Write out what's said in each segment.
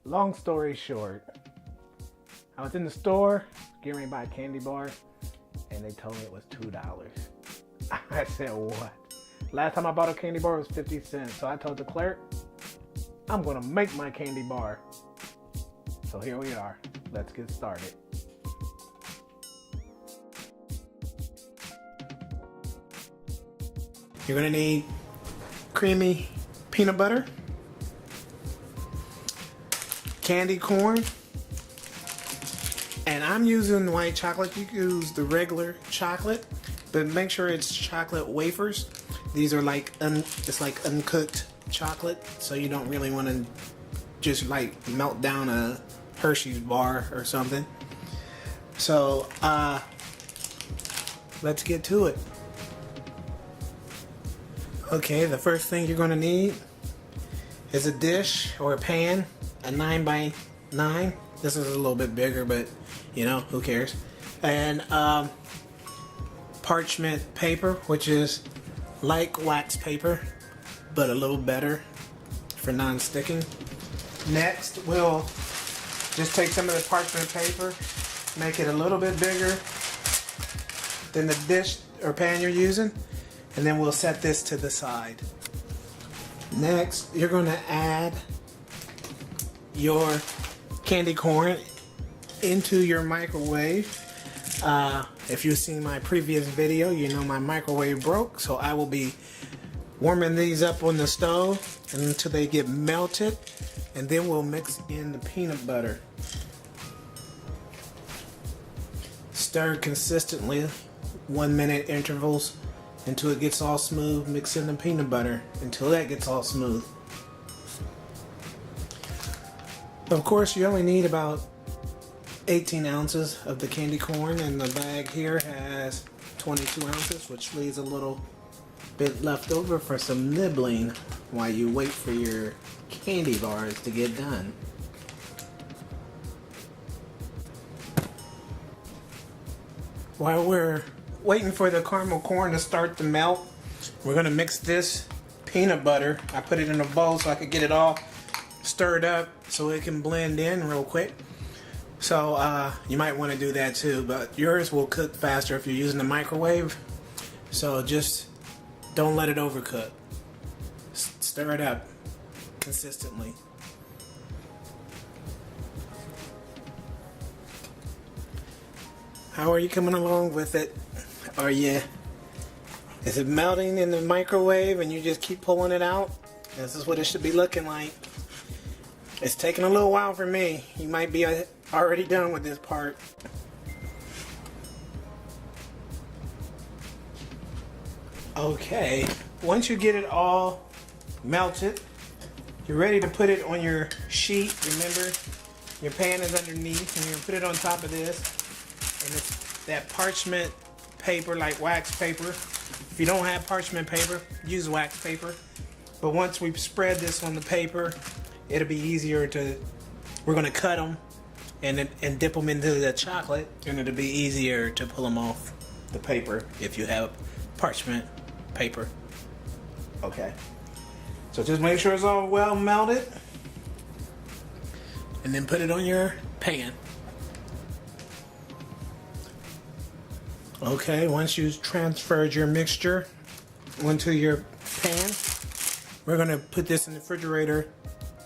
long story short, I was in the store getting ready to buy a candy bar, and they told me it was $2. I said, what? Last time I bought a candy bar was 50 cents. So I told the clerk, I'm gonna make my candy bar. So here we are. Let's get started. You're gonna need creamy peanut butter, candy corn, and I'm using white chocolate. You can use the regular chocolate, but make sure it's chocolate wafers. These are like it's like uncooked chocolate, so you don't really want to just like melt down a Hershey's bar or something. So let's get to it. Okay, the first thing you're going to need is a dish or a pan, a 9 by 9. This is a little bit bigger, but you know, who cares? And parchment paper, which is like wax paper, but a little better for non-sticking. Next, we'll just take some of the parchment paper, make it a little bit bigger than the dish or pan you're using, and then we'll set this to the side. Next, you're going to add your candy corn into your microwave. If you've seen my previous video, you know my microwave broke, so I will be warming these up on the stove until they get melted, and then we'll mix in the peanut butter. Stir consistently, 1 minute intervals, until it gets all smooth. Mix in the peanut butter until that gets all smooth. Of course, you only need about 18 ounces of the candy corn, and the bag here has 22 ounces, which leaves a little bit left over for some nibbling while you wait for your candy bars to get done. While we're waiting for the caramel corn to start to melt, we're going to mix this peanut butter. I put it in a bowl so I could get it all stirred up so it can blend in real quick. So you might want to do that too, but yours will cook faster if you're using the microwave. So just don't let it overcook. Stir it up consistently. How are you coming along with it? Is it melting in the microwave and you just keep pulling it out? This is what it should be looking like. It's taking a little while for me. You might be already done with this part. Okay, once you get it all melted, you're ready to put it on your sheet. Remember, your pan is underneath, and you're gonna put it on top of this. And it's that parchment paper, like wax paper. If you don't have parchment paper, use wax paper. But once we spread this on the paper, it'll be easier to, we're gonna cut them and dip them into the chocolate, and it'll be easier to pull them off the paper if you have parchment paper. Okay, so just make sure it's all well melted, and then put it on your pan. Okay, once you've transferred your mixture onto your pan, we're gonna put this in the refrigerator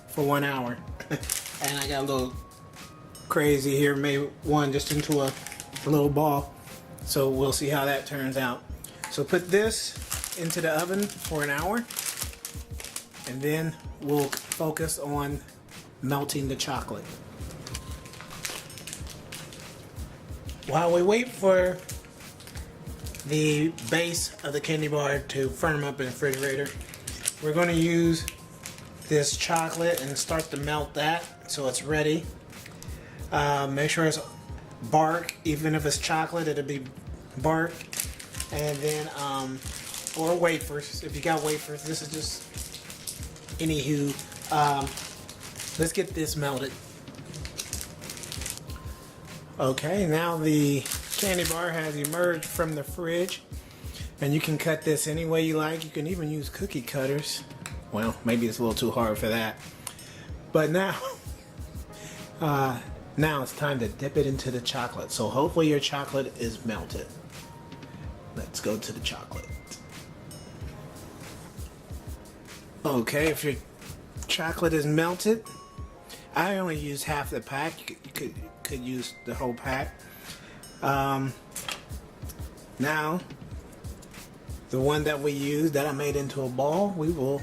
for 1 hour. And I got a little crazy here, made one just into a little ball. So we'll see how that turns out. So put this into the oven for 1 hour, and then we'll focus on melting the chocolate. While we wait for the base of the candy bar to firm up in the refrigerator, we're going to use this chocolate and start to melt that so it's ready. Make sure it's bark. Even if it's chocolate, it'll be bark. And then or wafers, if you got wafers. This is just anywho. Let's get this melted. Okay, now the candy bar has emerged from the fridge, and you can cut this any way you like. You can even use cookie cutters. Well, maybe it's a little too hard for that. But now Now it's time to dip it into the chocolate. So hopefully your chocolate is melted. Let's go to the chocolate. Okay, if your chocolate is melted, I only use half the pack. You could use the whole pack. Now, the one that we used that I made into a ball, we will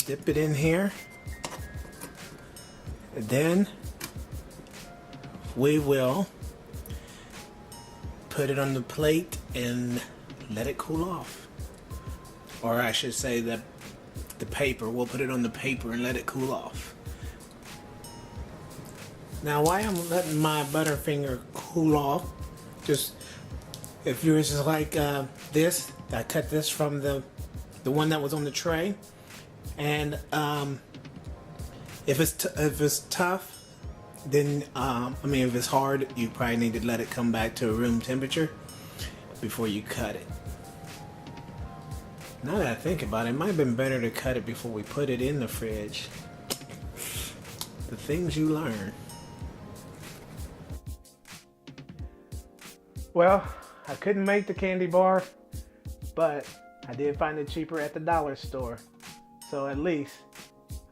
dip it in here. And then we will put it on the plate and let it cool off. Or I should say that the paper, we'll put it on the paper and let it cool off. Now why I'm letting my Butterfinger cool off, just if yours is like this, I cut this from the one that was on the tray, and if it's tough, then if it's hard, you probably need to let it come back to room temperature before you cut it. Now that I think about it, it might have been better to cut it before we put it in the fridge. The things you learn. Well, I couldn't make the candy bar, but I did find it cheaper at the dollar store. So at least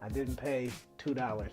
I didn't pay $2.